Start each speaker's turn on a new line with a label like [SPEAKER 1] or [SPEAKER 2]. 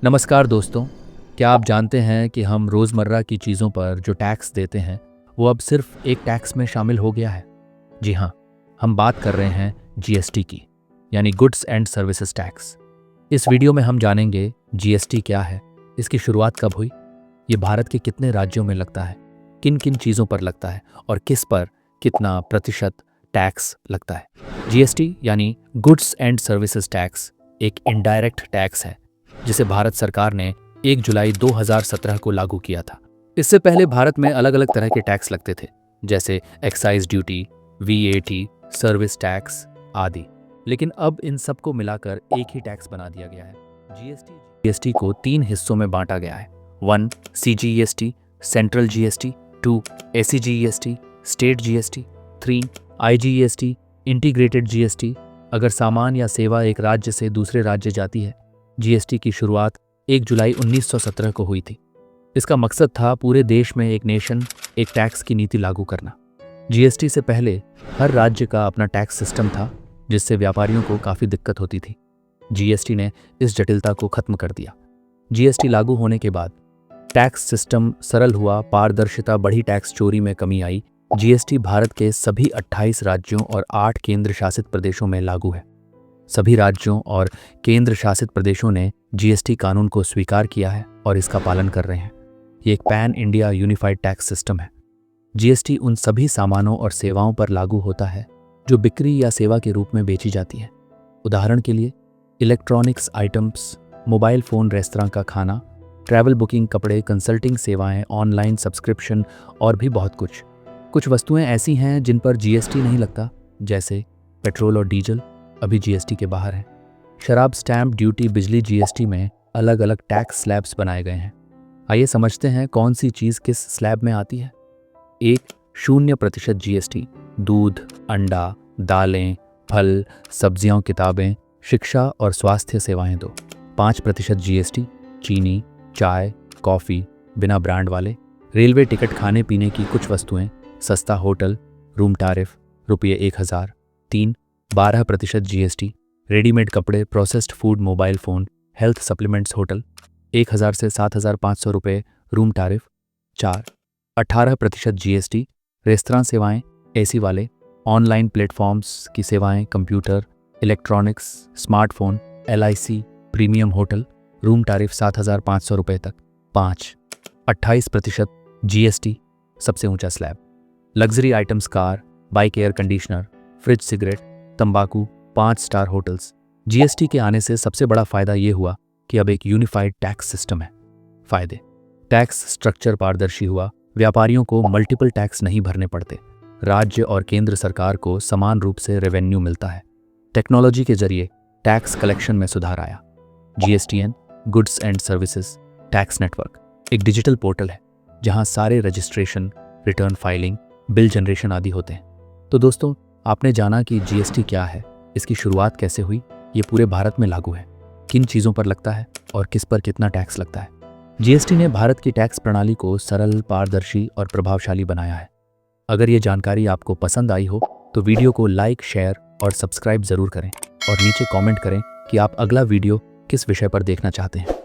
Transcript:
[SPEAKER 1] नमस्कार दोस्तों, क्या आप जानते हैं कि हम रोज़मर्रा की चीज़ों पर जो टैक्स देते हैं वो अब सिर्फ एक टैक्स में शामिल हो गया है। जी हाँ, हम बात कर रहे हैं जीएसटी की, यानी गुड्स एंड सर्विसेज टैक्स। इस वीडियो में हम जानेंगे जीएसटी क्या है, इसकी शुरुआत कब हुई, ये भारत के कितने राज्यों में लगता है, किन किन चीज़ों पर लगता है और किस पर कितना प्रतिशत टैक्स लगता है। जीएसटी यानी गुड्स एंड सर्विसेज टैक्स एक इनडायरेक्ट टैक्स है जिसे भारत सरकार ने 1 जुलाई 2017 को लागू किया था। इससे पहले भारत में अलग अलग तरह के टैक्स लगते थे, जैसे excise duty, VAT, service tax आदि। लेकिन अब इन सबको मिलाकर एक ही टैक्स बना दिया गया है। जीएसटी को 3 हिस्सों में बांटा गया है। 1 CGST, central GST, 2 SGST, state GST, 3 IGST, integrated GST. अगर सामान या सेवा एक राज्य से दूसरे राज्य जाती है, जीएसटी की शुरुआत 1 जुलाई 1917 को हुई थी। इसका मकसद था पूरे देश में एक नेशन, एक टैक्स की नीति लागू करना। जीएसटी से पहले हर राज्य का अपना टैक्स सिस्टम था, जिससे व्यापारियों को काफ़ी दिक्कत होती थी। जीएसटी ने इस जटिलता को खत्म कर दिया। जीएसटी लागू होने के बाद टैक्स सिस्टम सरल हुआ, पारदर्शिता बढ़ी, टैक्स चोरी में कमी आई। जीएसटी भारत के सभी 28 राज्यों और 8 केंद्र शासित प्रदेशों में लागू है। सभी राज्यों और केंद्र शासित प्रदेशों ने जीएसटी कानून को स्वीकार किया है और इसका पालन कर रहे हैं। ये एक pan India unified tax system है। जीएसटी उन सभी सामानों और सेवाओं पर लागू होता है जो बिक्री या सेवा के रूप में बेची जाती है। उदाहरण के लिए electronics items, mobile phone, restaurant का खाना, ट्रैवल बुकिंग, कपड़े, कंसल्टिंग सेवाएं, ऑनलाइन सब्सक्रिप्शन और भी बहुत कुछ। कुछ वस्तुएं ऐसी हैं जिन पर जीएसटी नहीं लगता, जैसे पेट्रोल और डीजल अभी जीएसटी के बाहर है। शराब, स्टैंप ड्यूटी, बिजली, जीएसटी में अलग अलग टैक्स स्लैब्स बनाए गए हैं। आइए समझते हैं कौन सी चीज़ किस स्लैब में आती है। 1 0% जीएसटी, दूध, अंडा, दालें, फल, सब्जियां, किताबें, शिक्षा और स्वास्थ्य सेवाएं। 2 5% जीएसटी, चीनी, चाय, कॉफ़ी बिना ब्रांड वाले, रेलवे टिकट, खाने पीने की कुछ वस्तुएं, सस्ता होटल, रूम टैरिफ रुपये 1000। 3 12% जीएसटी, रेडीमेड कपड़े, processed food, mobile phone, health supplements, hotel 1000 से 7500 रुपये रूम टैरिफ। 4 18% जीएसटी, रेस्तरां सेवाएं, एसी वाले, ऑनलाइन प्लेटफॉर्म्स की सेवाएं, computer, electronics, smartphone, LIC, premium hotel, room tariff 7500 रुपये तक। 5 28% जीएसटी, सबसे ऊंचा slab, luxury items, car, bike, air conditioner, fridge, cigarette, तंबाकू, 5 स्टार होटल्स। जीएसटी के आने से सबसे बड़ा फायदा ये हुआ कि अब एक यूनिफाइड टैक्स सिस्टम है। फायदे: टैक्स स्ट्रक्चर पारदर्शी हुआ, व्यापारियों को मल्टीपल टैक्स नहीं भरने पड़ते, राज्य और केंद्र सरकार को समान रूप से रेवेन्यू मिलता है। टेक्नोलॉजी के जरिए टैक्स कलेक्शन में सुधार आया। GSTN goods and services tax network एक डिजिटल पोर्टल है जहां सारे registration, return filing, bill generation आदि होते हैं। तो दोस्तों, आपने जाना कि जीएसटी क्या है, इसकी शुरुआत कैसे हुई, ये पूरे भारत में लागू है, किन चीज़ों पर लगता है और किस पर कितना टैक्स लगता है। जीएसटी ने भारत की टैक्स प्रणाली को सरल, पारदर्शी और प्रभावशाली बनाया है। अगर ये जानकारी आपको पसंद आई हो तो वीडियो को लाइक, शेयर और सब्सक्राइब ज़रूर करें और नीचे कमेंट करें कि आप अगला वीडियो किस विषय पर देखना चाहते हैं।